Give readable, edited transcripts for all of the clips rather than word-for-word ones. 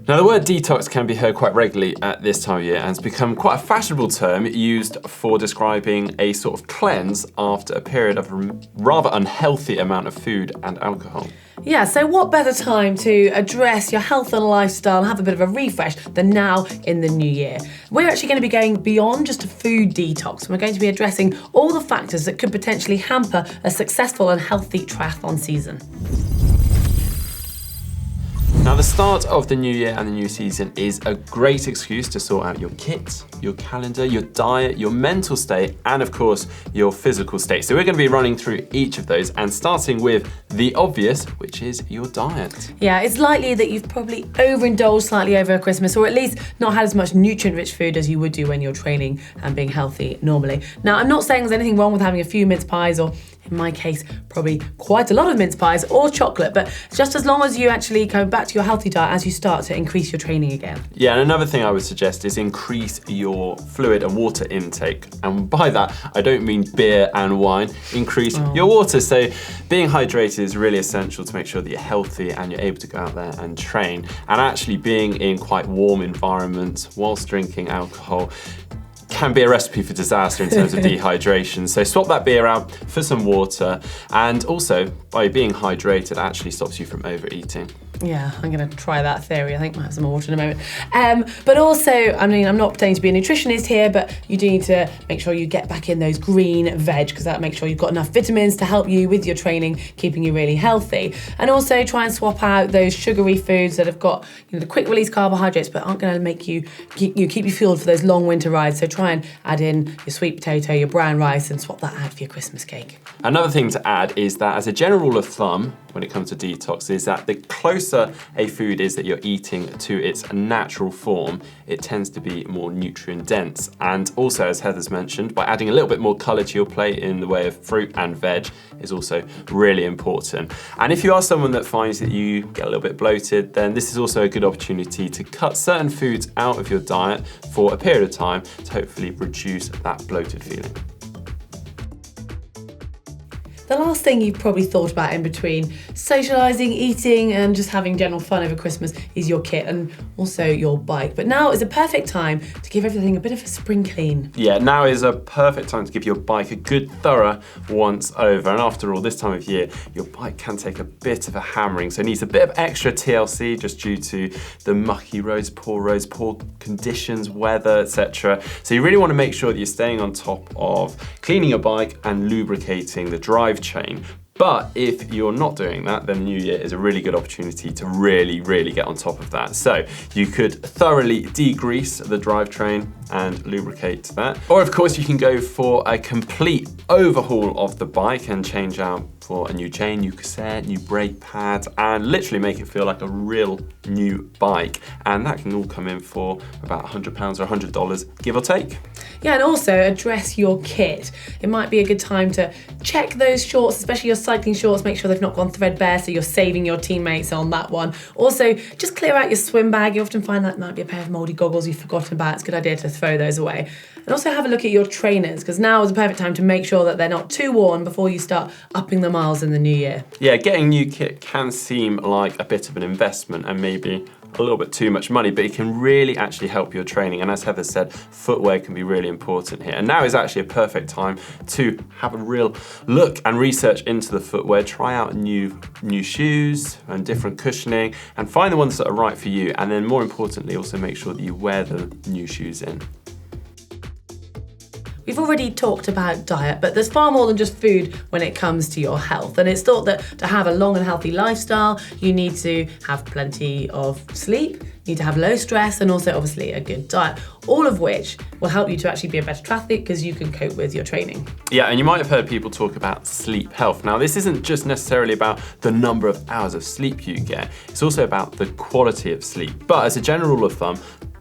Now, the word detox can be heard quite regularly at this time of year and has become quite a fashionable term used for describing a sort of cleanse after a period of a rather unhealthy amount of food and alcohol. Yeah, so what better time to address your health and lifestyle and have a bit of a refresh than now in the new year? We're actually going to be going beyond just a food detox, and we're going to be addressing all the factors that could potentially hamper a successful and healthy triathlon season. Now, the start of the new year and the new season is a great excuse to sort out your kit, your calendar, your diet, your mental state, and of course, your physical state. So we're going to be running through each of those and starting with the obvious, which is your diet. Yeah, it's likely that you've probably overindulged slightly over Christmas, or at least not had as much nutrient-rich food as you would do when you're training and being healthy normally. Now, I'm not saying there's anything wrong with having a few mince pies, or in my case, probably quite a lot of mince pies or chocolate, but just as long as you actually go back to your healthy diet as you start to increase your training again. Yeah, and another thing I would suggest is increase your fluid and water intake. And by that, I don't mean beer and wine. Increase your water. So being hydrated is really essential to make sure that you're healthy and you're able to go out there and train. And actually being in quite warm environments whilst drinking alcohol can be a recipe for disaster in terms of dehydration. So swap that beer out for some water, and also by being hydrated actually stops you from overeating. Yeah, I'm going to try that theory. I think I might have some more water in a moment. But also, I mean, I'm not pretending to be a nutritionist here, but you do need to make sure you get back in those green veg, because that makes sure you've got enough vitamins to help you with your training, keeping you really healthy. And also try and swap out those sugary foods that have got, the quick release carbohydrates, but aren't going to make you keep you fueled for those long winter rides. So try and add in your sweet potato, your brown rice, and swap that out for your Christmas cake. Another thing to add is that, as a general rule of thumb, when it comes to detox, is that the closer a food is that you're eating to its natural form, it tends to be more nutrient dense. And also, as Heather's mentioned, by adding a little bit more colour to your plate in the way of fruit and veg is also really important. And if you are someone that finds that you get a little bit bloated, then this is also a good opportunity to cut certain foods out of your diet for a period of time to hopefully reduce that bloated feeling. The last thing you've probably thought about in between socialising, eating, and just having general fun over Christmas is your kit and also your bike. But now is a perfect time to give everything a bit of a spring clean. Yeah, now is a perfect time to give your bike a good thorough once over. And after all, this time of year, your bike can take a bit of a hammering, so it needs a bit of extra TLC just due to the mucky roads, poor conditions, weather, etc. So you really want to make sure that you're staying on top of cleaning your bike and lubricating the drive chain. But if you're not doing that, then the new year is a really good opportunity to really get on top of that. So you could thoroughly degrease the drivetrain and lubricate that. Or of course you can go for a complete overhaul of the bike and change out for a new chain, new cassette, new brake pads, and literally make it feel like a real new bike. And that can all come in for about £100 or $100, give or take. Yeah, and also address your kit. It might be a good time to check those shorts, especially your cycling shorts, make sure they've not gone threadbare so you're saving your teammates on that one. Also, just clear out your swim bag. You often find that might be a pair of mouldy goggles you've forgotten about. It's a good idea to throw those away. And also have a look at your trainers, because now is the perfect time to make sure that they're not too worn before you start upping the miles in the new year. Yeah, getting new kit can seem like a bit of an investment and maybe a little bit too much money, but it can really actually help your training. And as Heather said, footwear can be really important here. And now is actually a perfect time to have a real look and research into the footwear, try out new shoes and different cushioning, and find the ones that are right for you. And then more importantly, also make sure that you wear the new shoes in. We've already talked about diet, but there's far more than just food when it comes to your health. And it's thought that to have a long and healthy lifestyle, you need to have plenty of sleep, you need to have low stress, and also obviously a good diet, all of which will help you to actually be a better triathlete because you can cope with your training. Yeah, and you might have heard people talk about sleep health. Now, this isn't just necessarily about the number of hours of sleep you get, it's also about the quality of sleep. But as a general rule of thumb,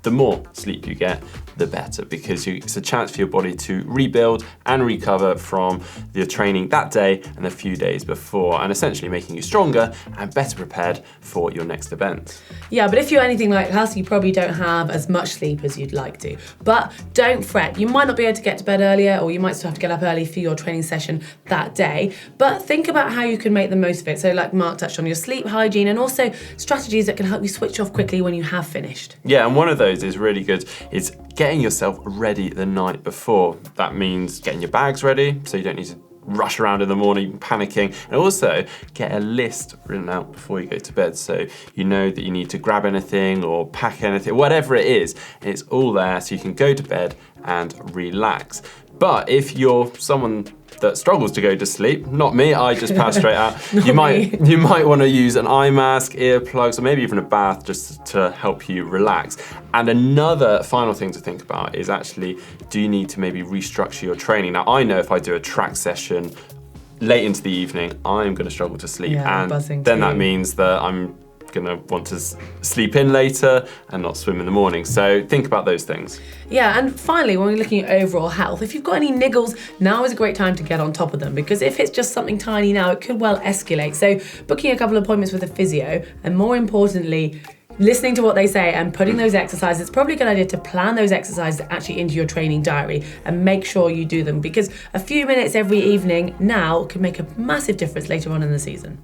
the more sleep you get, the better, because it's a chance for your body to rebuild and recover from your training that day and a few days before, and essentially making you stronger and better prepared for your next event. Yeah, but if you're anything like us, you probably don't have as much sleep as you'd like to. But don't fret, you might not be able to get to bed earlier, or you might still have to get up early for your training session that day. But think about how you can make the most of it. So like Mark touched on, your sleep hygiene and also strategies that can help you switch off quickly when you have finished. Yeah, and one of those is really good, is getting yourself ready the night before. That means getting your bags ready so you don't need to rush around in the morning panicking, and also get a list written out before you go to bed so you know that you need to grab anything or pack anything, whatever it is, it's all there so you can go to bed and relax. But if you're someone that struggles to go to sleep, not me, I just pass straight out. You might want to use an eye mask, earplugs, or maybe even a bath just to help you relax. And another final thing to think about is actually, do you need to maybe restructure your training? Now, I know if I do a track session late into the evening, I'm going to struggle to sleep, and then that means that I'm gonna want to sleep in later and not swim in the morning. So think about those things. Yeah, and finally, when we're looking at overall health, if you've got any niggles, now is a great time to get on top of them, because if it's just something tiny now, it could well escalate. So booking a couple of appointments with a physio, and more importantly, listening to what they say and putting those exercises, it's probably a good idea to plan those exercises actually into your training diary and make sure you do them, because a few minutes every evening now can make a massive difference later on in the season.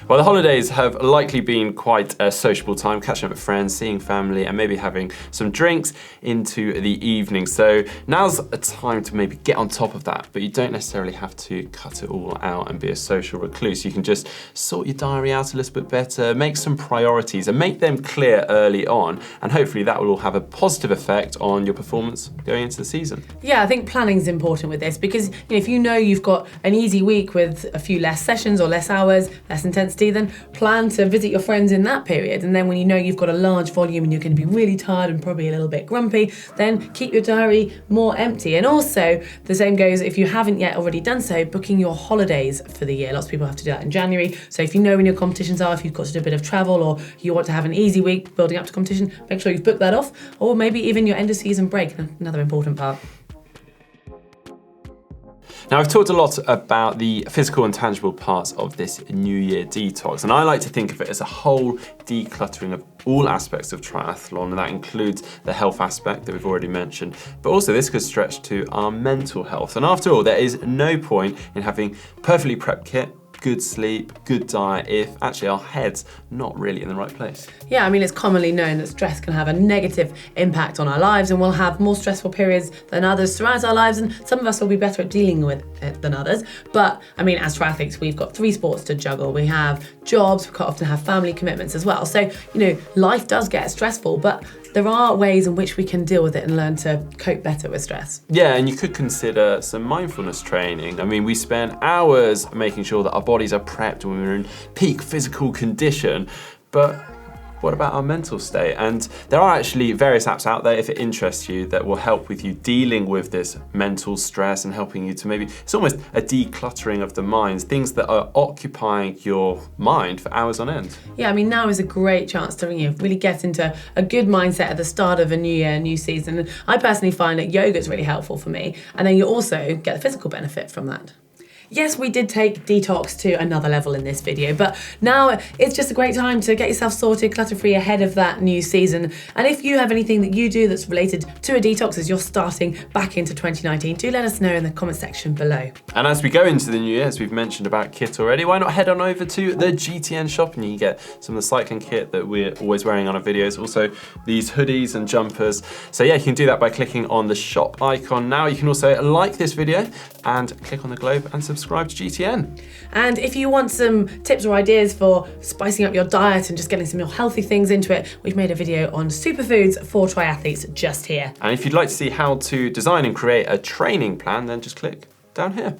Well, the holidays have likely been quite a sociable time, catching up with friends, seeing family, and maybe having some drinks into the evening. So now's a time to maybe get on top of that, but you don't necessarily have to cut it all out and be a social recluse. You can just sort your diary out a little bit better, make some priorities, and make them clear early on, and hopefully that will all have a positive effect on your performance going into the season. Yeah, I think planning is important with this, because if you know you've got an easy week with a few less sessions or less hours, less intensity, then plan to visit your friends in that period. And then when you know you've got a large volume and you're going to be really tired and probably a little bit grumpy, then keep your diary more empty. And also, the same goes if you haven't yet already done so, booking your holidays for the year. Lots of people have to do that in January. So if you know when your competitions are, if you've got to do a bit of travel or you want to have an easy week building up to competition, make sure you've booked that off. Or maybe even your end of season break, another important part. Now, I've talked a lot about the physical and tangible parts of this New Year detox, and I like to think of it as a whole decluttering of all aspects of triathlon, and that includes the health aspect that we've already mentioned, but also this could stretch to our mental health. And after all, there is no point in having perfectly prepped kit, good sleep, good diet, if actually our head's not really in the right place. Yeah, I mean, it's commonly known that stress can have a negative impact on our lives, and we'll have more stressful periods than others throughout our lives, and some of us will be better at dealing with it than others. But I mean, as triathletes, we've got 3 sports to juggle. We have jobs, we quite often have family commitments as well. So, life does get stressful, but there are ways in which we can deal with it and learn to cope better with stress. Yeah, and you could consider some mindfulness training. I mean, we spend hours making sure that our bodies are prepped when we're in peak physical condition, but what about our mental state? And there are actually various apps out there, if it interests you, that will help with you dealing with this mental stress and helping you to maybe, it's almost a decluttering of the mind, things that are occupying your mind for hours on end. Yeah, I mean, now is a great chance to really get into a good mindset at the start of a new year, new season. And I personally find that yoga is really helpful for me. And then you also get the physical benefit from that. Yes, we did take detox to another level in this video, but now it's just a great time to get yourself sorted, clutter-free ahead of that new season. And if you have anything that you do that's related to a detox as you're starting back into 2019, do let us know in the comment section below. And as we go into the new year, as we've mentioned about kit already, why not head on over to the GTN shop and you can get some of the cycling kit that we're always wearing on our videos, also these hoodies and jumpers. So yeah, you can do that by clicking on the shop icon now. You can also like this video and click on the globe and subscribe to GTN. And if you want some tips or ideas for spicing up your diet and just getting some more healthy things into it, we've made a video on superfoods for triathletes just here. And if you'd like to see how to design and create a training plan, then just click down here.